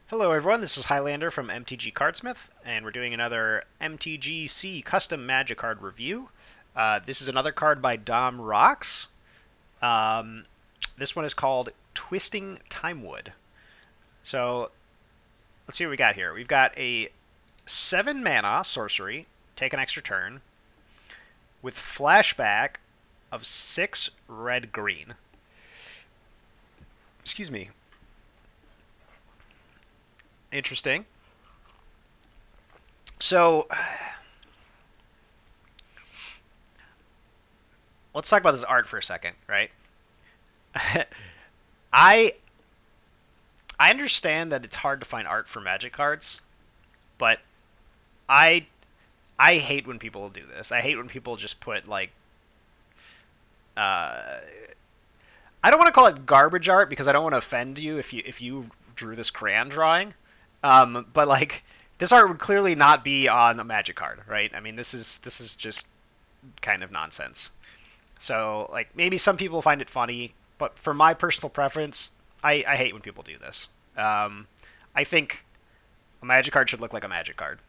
Hello everyone, this is Highlander from MTG Cardsmith, and we're doing another MTGC custom Magic card review. This is another card by Dom Rocks. Um, this one is called Twisting Timewood. So let's see what we got here. We've got a 7 mana sorcery, take an extra turn, with flashback of 6 red green. Excuse me. Interesting. So let's talk about this art for a second, right? I I understand that it's hard to find art for Magic cards, but I I hate when people do this. I hate when people just put like uh, I don't want to call it garbage art because I don't want to offend you if you drew this crayon drawing. But like this art would clearly not be on a Magic card, right? I mean, this is just kind of nonsense. So like maybe some people find it funny, but for my personal preference, I hate when people do this. I think a Magic card should look like a Magic card.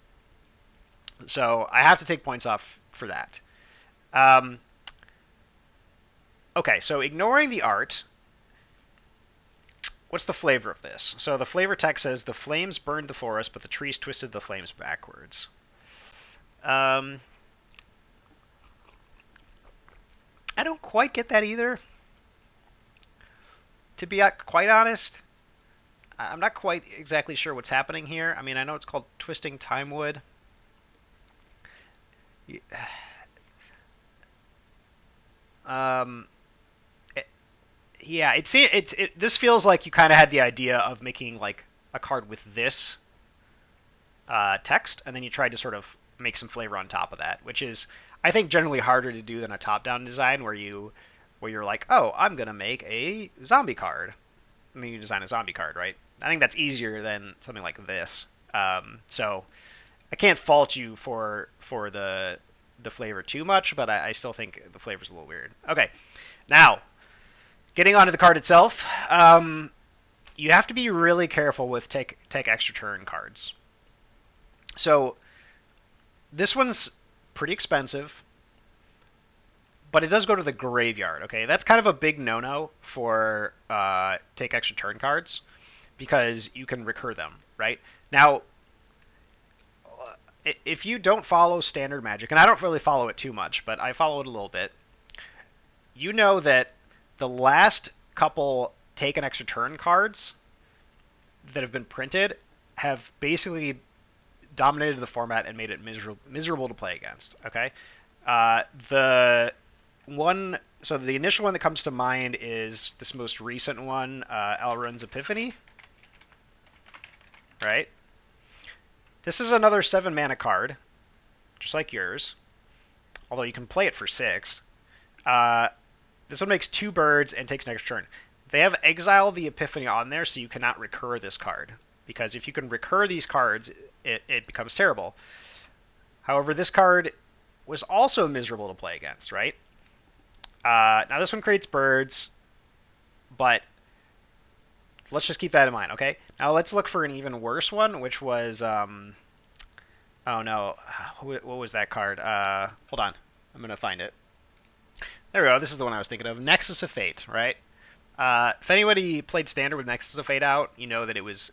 So I have to take points off for that. Um, okay, so ignoring the art, what's the flavor of this? So the flavor text says the flames burned the forest, but the trees twisted the flames backwards. Um, I don't quite get that either. To be quite honest, I'm not quite exactly sure what's happening here. I mean, I know it's called Twisting Timewood. Um, yeah, this feels like you kind of had the idea of making like a card with this text, and then you tried to sort of make some flavor on top of that, which is I think generally harder to do than a top-down design where you're like, oh, I'm gonna make a zombie card, and then you design a zombie card, right? I think that's easier than something like this. So I can't fault you for the flavor too much, but I still think the flavor's a little weird. Okay, now getting onto the card itself, you have to be really careful with take extra turn cards. So this one's pretty expensive, but it does go to the graveyard. Okay, that's kind of a big no-no for take extra turn cards because you can recur them. Right now, if you don't follow standard Magic, and I don't really follow it too much, but I follow it a little bit, you know that the last couple take an extra turn cards that have been printed have basically dominated the format and made it miserable to play against. Okay, the one, so the initial one that comes to mind is this most recent one, Elrond's Epiphany. Right. This is another 7 mana card, just like yours, although you can play it for 6. This one makes 2 birds and takes an extra turn. They have Exile the Epiphany on there, so you cannot recur this card. Because if you can recur these cards, it becomes terrible. However, this card was also miserable to play against, right? Now this one creates birds, but let's just keep that in mind, okay? Now let's look for an even worse one, which was, oh no, what was that card? Hold on, I'm going to find it. There we go, this is the one I was thinking of. Nexus of Fate, right? If anybody played Standard with Nexus of Fate out, you know that it was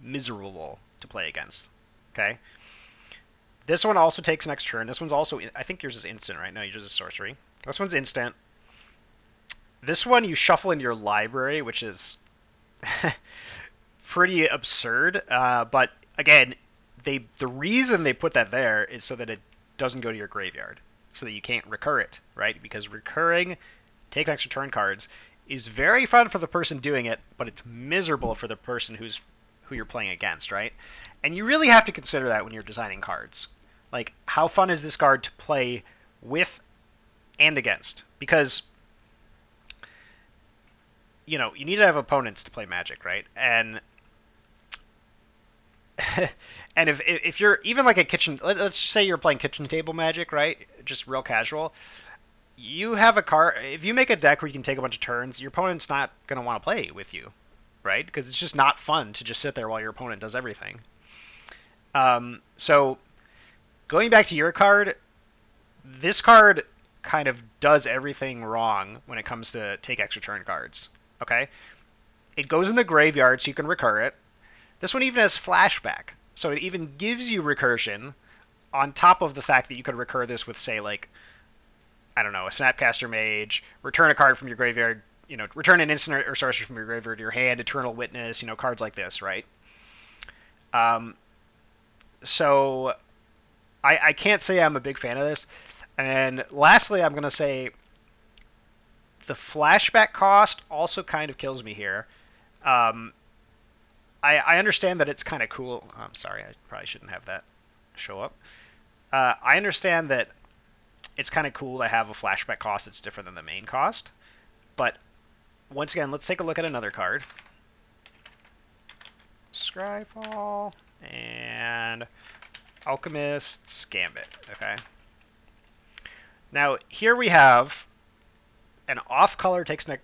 miserable to play against, okay? This one also takes next turn. This one's also, I think yours is instant, right? No, yours is sorcery. This one's instant. This one you shuffle into your library, which is pretty absurd. But again, the reason they put that there is so that it doesn't go to your graveyard, so that you can't recur it, right? Because recurring, take extra turn cards is very fun for the person doing it, but it's miserable for the person who you're playing against, right? And you really have to consider that when you're designing cards. Like, how fun is this card to play with and against? Because you know, you need to have opponents to play Magic, right? And and if you're even like a kitchen, let's just say you're playing kitchen table Magic, right? Just real casual. You have a card. If you make a deck where you can take a bunch of turns, your opponent's not going to want to play with you, right? Because it's just not fun to just sit there while your opponent does everything. So going back to your card, this card kind of does everything wrong when it comes to take extra turn cards. Okay? It goes in the graveyard so you can recur it. This one even has flashback. So it even gives you recursion on top of the fact that you could recur this with, say, like, I don't know, a Snapcaster Mage, return a card from your graveyard, return an instant or sorcery from your graveyard to your hand, Eternal Witness, cards like this, right? Um, so I can't say I'm a big fan of this. And lastly, I'm going to say the flashback cost also kind of kills me here. Um, I understand that it's kind of cool. I'm sorry, I probably shouldn't have that show up. I understand that it's kind of cool to have a flashback cost that's different than the main cost. But once again, let's take a look at another card. Scryfall and Alchemist's Gambit. Okay. Now here we have an off-color takes an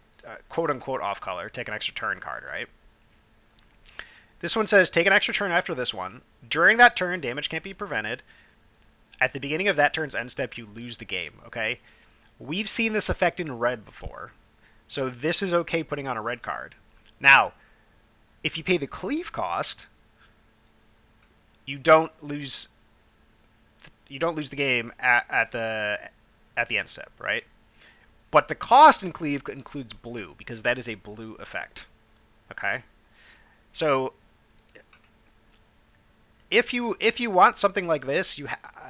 quote-unquote off-color, take an extra turn card, right? This one says take an extra turn after this one. During that turn, damage can't be prevented. At the beginning of that turn's end step, you lose the game, okay? We've seen this effect in red before, so this is okay putting on a red card. Now, if you pay the cleave cost, you don't lose the game at the end step, right? But the cost in cleave includes blue because that is a blue effect. Okay, so if you want something like this,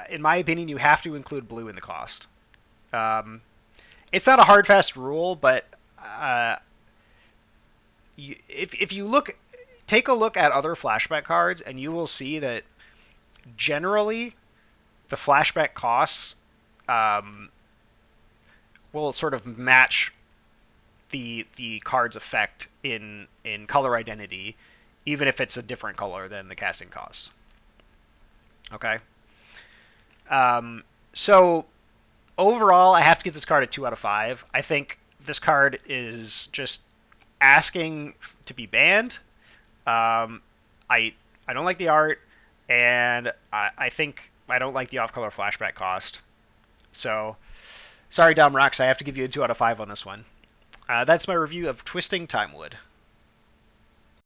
in my opinion, you have to include blue in the cost. It's not a hard fast rule, but if you take a look at other flashback cards, and you will see that generally the flashback costs will sort of match the card's effect in color identity, even if it's a different color than the casting cost. Okay. So overall, I have to give this card a 2 out of 5. I think this card is just asking to be banned. I don't like the art, and I think I don't like the off-color flashback cost. So, sorry, Dom Rocks, I have to give you a 2 out of 5 on this one. That's my review of Twisting Timewood.